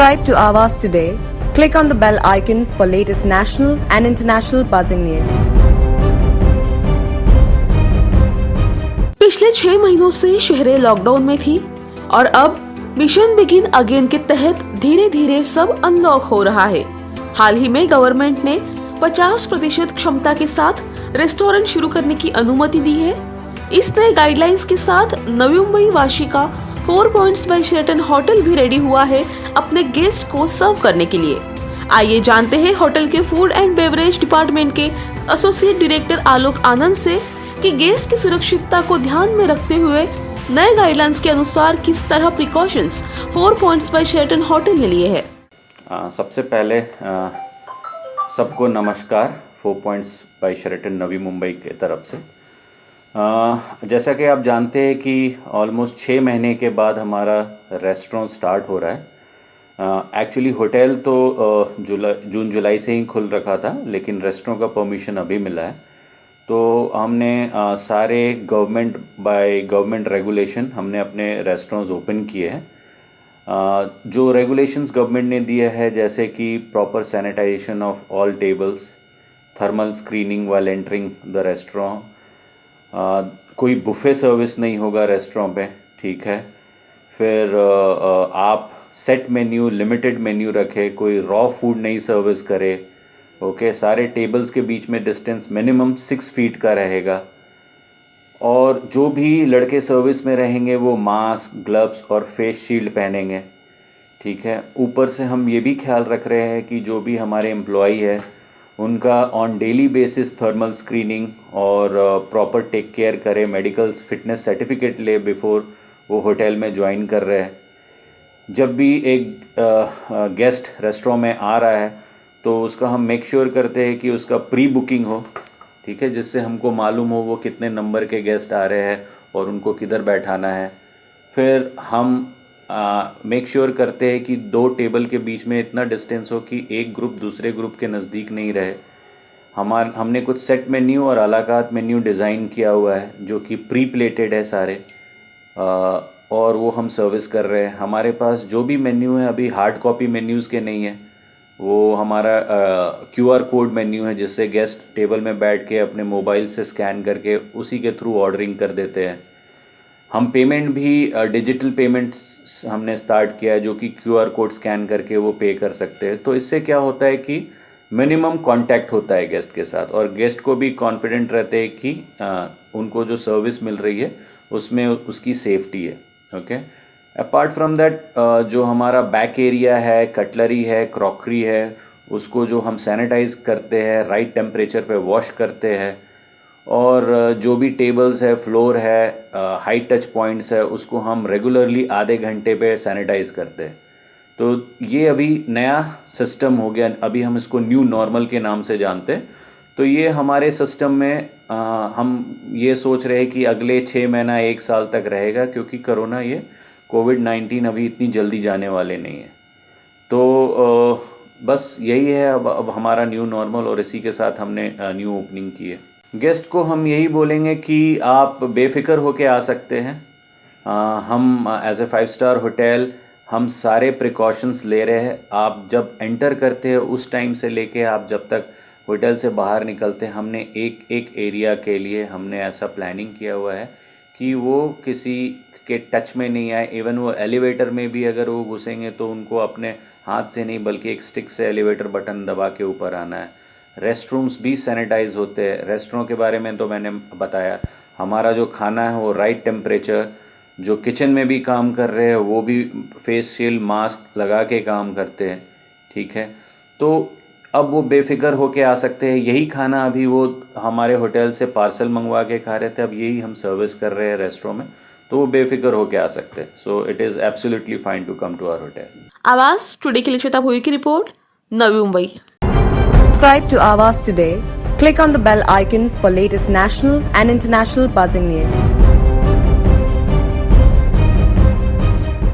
Subscribe to Avas today. Click on the bell icon for latest national and international buzzing news. पिछले 6 महीनों से शहरें lockdown में थी और अब मिशन बिगिन अगेन के तहत धीरे धीरे सब अनलॉक हो रहा है। हाल ही में गवर्नमेंट ने 50% क्षमता के साथ रेस्टोरेंट शुरू करने की अनुमति दी है। इस नए गाइडलाइंस के साथ नवी मुंबई वाशी का 4 पॉइंट्स बाय शेराटन होटल भी रेडी हुआ है अपने गेस्ट को सर्व करने के लिए। आइए जानते हैं होटल के फूड एंड बेवरेज डिपार्टमेंट के एसोसिएट डायरेक्टर आलोक आनंद से कि गेस्ट की सुरक्षितता को ध्यान में रखते हुए नए गाइडलाइंस के अनुसार किस तरह precautions 4 points bye Sheraton hotel ने लिए हैं। सबसे पहले सबको नमस्कार। 4 points bye Sheraton Navi Mumbai के तरफ से जैसा कि आप जानते हैं कि ऑलमोस्ट 6 महीने के बाद हमारा रेस्टोरेंट स्टार्ट हो रहा है। एक्चुअली होटल तो जून जुलाई से ही खुल रखा था, लेकिन रेस्टोरेंट का परमिशन अभी मिला है। तो हमने सारे गवर्नमेंट रेगुलेशन हमने अपने रेस्टोरेंट्स ओपन किए हैं। जो रेगुलेशंस गवर्नमेंट ने दिए है, जैसे कि proper sanitisation of all tables, thermal screening while entering the restaurant, कोई बुफे सर्विस नहीं होगा रेस्टोरेंट पे, ठीक है। फिर आप सेट मेन्यू, लिमिटेड मेन्यू रखें, कोई रॉ फूड नहीं सर्विस करे, ओके। सारे टेबल्स के बीच में डिस्टेंस मिनिमम 6 फीट का रहेगा। और जो भी लड़के सर्विस में रहेंगे वो मास्क, ग्लव्स और फेस शील्ड पहनेंगे, ठीक है। ऊपर से हम ये भी ख्याल रख रहे हैं कि जो भी हमारे एम्प्लॉई है उनका on daily basis thermal screening और प्रॉपर टेक केयर करे, मेडिकल फिटनेस सर्टिफिकेट ले बिफोर वो होटल में ज्वाइन कर रहे हैं। जब भी एक गेस्ट रेस्टोरेंट में आ रहा है तो उसका हम मेक श्योर करते हैं कि उसका प्री बुकिंग हो, ठीक है, जिससे हमको मालूम हो वो कितने नंबर के गेस्ट आ रहे हैं और उनको किधर बैठाना है। फिर हम मेक श्योर करते हैं कि 2 टेबल के बीच में इतना डिस्टेंस हो कि एक ग्रुप दूसरे ग्रुप के नज़दीक नहीं रहे। हमने कुछ सेट मेन्यू और अलाकात मेन्यू डिज़ाइन किया हुआ है जो कि प्री प्लेटेड है सारे, और वो हम सर्विस कर रहे हैं। हमारे पास जो भी मेन्यू है अभी हार्ड कॉपी मेन्यूज़ के नहीं है, वो हमारा QR कोड मेन्यू है, जिससे गेस्ट टेबल में बैठ के अपने मोबाइल से स्कैन करके उसी के थ्रू ऑर्डरिंग कर देते हैं। हम पेमेंट भी डिजिटल पेमेंट्स हमने स्टार्ट किया है, जो कि QR कोड स्कैन करके वो पे कर सकते हैं। तो इससे क्या होता है कि मिनिमम कांटेक्ट होता है गेस्ट के साथ, और गेस्ट को भी कॉन्फिडेंट रहते हैं कि उनको जो सर्विस मिल रही है उसमें उसकी सेफ्टी है, ओके। अपार्ट फ्रॉम दैट जो हमारा बैक एरिया है, कटलरी है, क्रॉकरी है, उसको जो हम सैनिटाइज करते हैं, राइट टेम्परेचर पे वॉश करते हैं, और जो भी टेबल्स है, फ्लोर है, हाई टच पॉइंट्स है, उसको हम रेगुलरली आधे घंटे पे सैनिटाइज करते हैं। तो ये अभी नया सिस्टम हो गया, अभी हम इसको न्यू नॉर्मल के नाम से जानते हैं। तो ये हमारे सिस्टम में हम ये सोच रहे हैं कि अगले 6 महीना 1 साल तक रहेगा, क्योंकि कोरोना ये कोविड-19 अभी इतनी जल्दी जाने वाले नहीं है। तो बस यही है अब हमारा न्यू नॉर्मल, और इसी के साथ हमने न्यू ओपनिंग की है। गेस्ट को हम यही बोलेंगे कि आप बेफिक्र होके आ सकते हैं। हम एज ए 5 स्टार होटल हम सारे प्रिकॉशंस ले रहे हैं। आप जब एंटर करते हैं उस टाइम से लेके आप जब तक होटल से बाहर निकलते हैं, हमने एक एरिया के लिए हमने ऐसा प्लानिंग किया हुआ है कि वो किसी के टच में नहीं आए। इवन वो एलिवेटर में भी अगर वो घुसेंगे तो उनको अपने हाथ से नहीं बल्कि एक स्टिक से एलिवेटर बटन दबा के ऊपर आना है। रेस्टरूम्स भी सैनिटाइज होते हैं। रेस्टोरेंट के बारे में तो मैंने बताया, हमारा जो खाना है वो राइट टेम्परेचर, जो किचन में भी काम कर रहे हैं वो भी फेस शील्ड, मास्क लगा के काम करते हैं, ठीक है। तो अब वो बेफिक्र होके आ सकते हैं। यही खाना अभी वो हमारे होटल से पार्सल मंगवा के खा रहे थे, अब यही हम सर्विस कर रहे हैं रेस्टोरेंट में, तो वो बेफिक्र होके आ सकते हैं। So it is absolutely fine to come to our hotel. Aawaz Today के लिए श्वेता भोई की रिपोर्ट, Navi Mumbai. Subscribe to Avas today. Click on the bell icon for latest national and international buzzing news.